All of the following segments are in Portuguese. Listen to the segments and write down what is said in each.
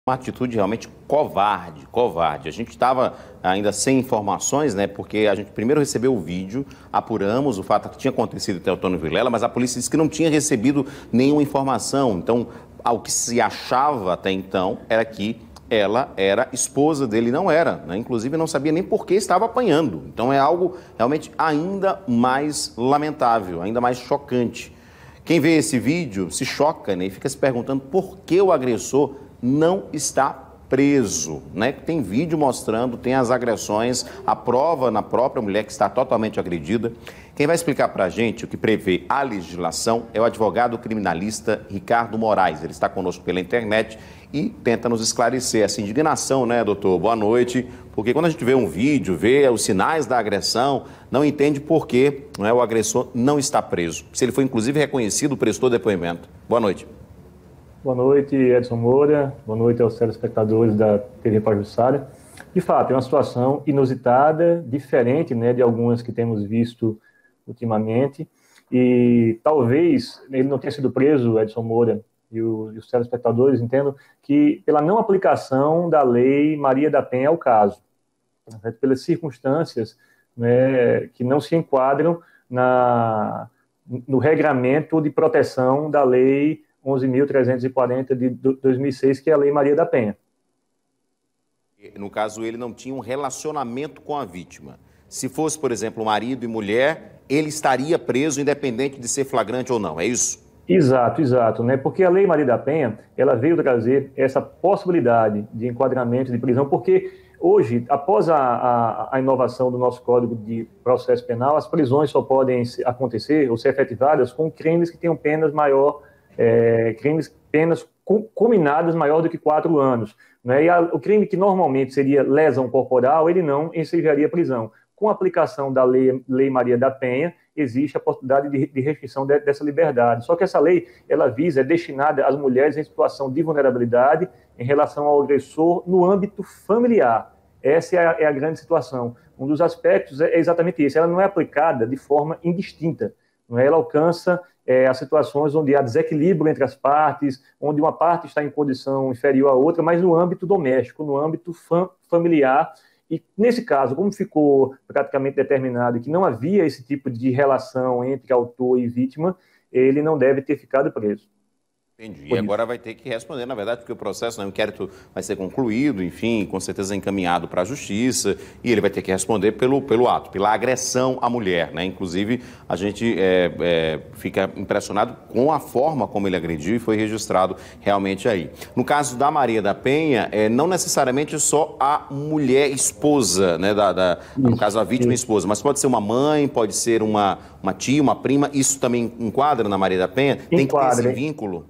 Uma atitude realmente covarde. A gente estava ainda sem informações, né? Porque a gente primeiro recebeu o vídeo, apuramos o fato que tinha acontecido até o Antônio Vilela, mas a polícia disse que não tinha recebido nenhuma informação. Então, ao que se achava até então era que ela era esposa dele, não era, né? Inclusive não sabia nem por que estava apanhando. Então é algo realmente ainda mais lamentável, ainda mais chocante. Quem vê esse vídeo se choca, né? E fica se perguntando por que o agressor não está preso, né? Tem vídeo mostrando, tem as agressões, a prova na própria mulher que está totalmente agredida. Quem vai explicar para a gente o que prevê a legislação é o advogado criminalista Ricardo Moraes. Ele está conosco pela internet e tenta nos esclarecer essa indignação, né, doutor? Boa noite, porque quando a gente vê um vídeo, vê os sinais da agressão, não entende por que, não é, o agressor não está preso. Se ele foi, inclusive, reconhecido, prestou depoimento. Boa noite. Boa noite, Edson Moura. Boa noite aos telespectadores da TV Pajuçara. De fato, é uma situação inusitada, diferente, né, de algumas que temos visto ultimamente. E talvez ele não tenha sido preso, Edson Moura, e os telespectadores entendam que pela não aplicação da Lei Maria da Penha ao caso, né, pelas circunstâncias, né, que não se enquadram no regramento de proteção da Lei 11.340 de 2006, que é a Lei Maria da Penha. No caso, ele não tinha um relacionamento com a vítima. Se fosse, por exemplo, marido e mulher, ele estaria preso independente de ser flagrante ou não, é isso? Exato, né? Porque a Lei Maria da Penha, ela veio trazer essa possibilidade de enquadramento de prisão, porque hoje, após a inovação do nosso Código de Processo Penal, as prisões só podem acontecer ou ser efetivadas com crimes que tenham penas penas combinadas maior do que 4 anos. Né? E o crime que normalmente seria lesão corporal, ele não ensejaria prisão. Com a aplicação da Lei Maria da Penha, existe a possibilidade de restrição dessa liberdade. Só que essa lei, ela é destinada às mulheres em situação de vulnerabilidade em relação ao agressor no âmbito familiar. Essa é a grande situação. Um dos aspectos é exatamente esse. Ela não é aplicada de forma indistinta. Não é? Ela alcança as situações onde há desequilíbrio entre as partes, onde uma parte está em condição inferior à outra, mas no âmbito doméstico, no âmbito familiar. E, nesse caso, como ficou praticamente determinado que não havia esse tipo de relação entre autor e vítima, ele não deve ter ficado preso. Entendi. E agora vai ter que responder, na verdade, porque o processo, né, o inquérito vai ser concluído, enfim, com certeza encaminhado para a justiça, e ele vai ter que responder pelo ato, pela agressão à mulher, né? Inclusive, a gente fica impressionado com a forma como ele agrediu e foi registrado realmente aí. No caso da Maria da Penha, não necessariamente só a mulher esposa, né, no caso a vítima esposa, mas pode ser uma mãe, pode ser uma tia, uma prima, isso também enquadra na Maria da Penha? Tem que ter esse vínculo?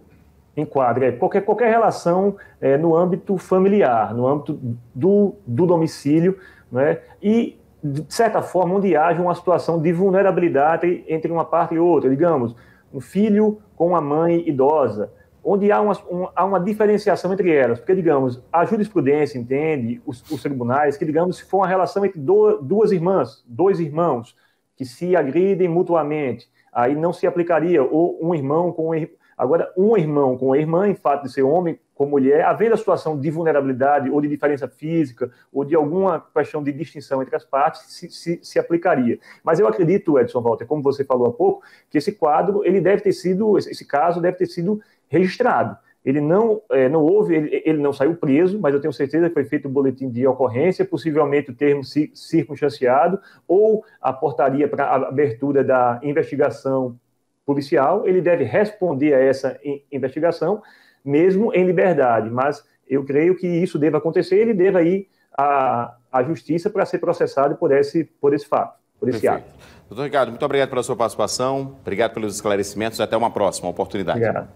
Enquadra. Qualquer relação no âmbito familiar, no âmbito do domicílio, né? E, de certa forma, onde haja uma situação de vulnerabilidade entre uma parte e outra, digamos, um filho com uma mãe idosa, onde há uma diferenciação entre elas, porque, digamos, a jurisprudência entende, os tribunais, que, digamos, se for uma relação entre duas irmãs, dois irmãos, que se agridem mutuamente, aí não se aplicaria, ou um irmão com Agora, um irmão com a irmã, em fato de ser homem com mulher, havendo a situação de vulnerabilidade ou de diferença física ou de alguma questão de distinção entre as partes, se aplicaria. Mas eu acredito, Edson Walter, como você falou há pouco, que esse caso deve ter sido registrado. Ele não saiu preso, mas eu tenho certeza que foi feito o boletim de ocorrência, possivelmente o termo circunstanciado ou a portaria para a abertura da investigação policial. Ele deve responder a essa investigação, mesmo em liberdade, mas eu creio que isso deve acontecer, ele deve ir à justiça para ser processado por esse fato, por esse ato. Doutor Ricardo, muito obrigado pela sua participação, obrigado pelos esclarecimentos, até uma próxima oportunidade. Obrigado.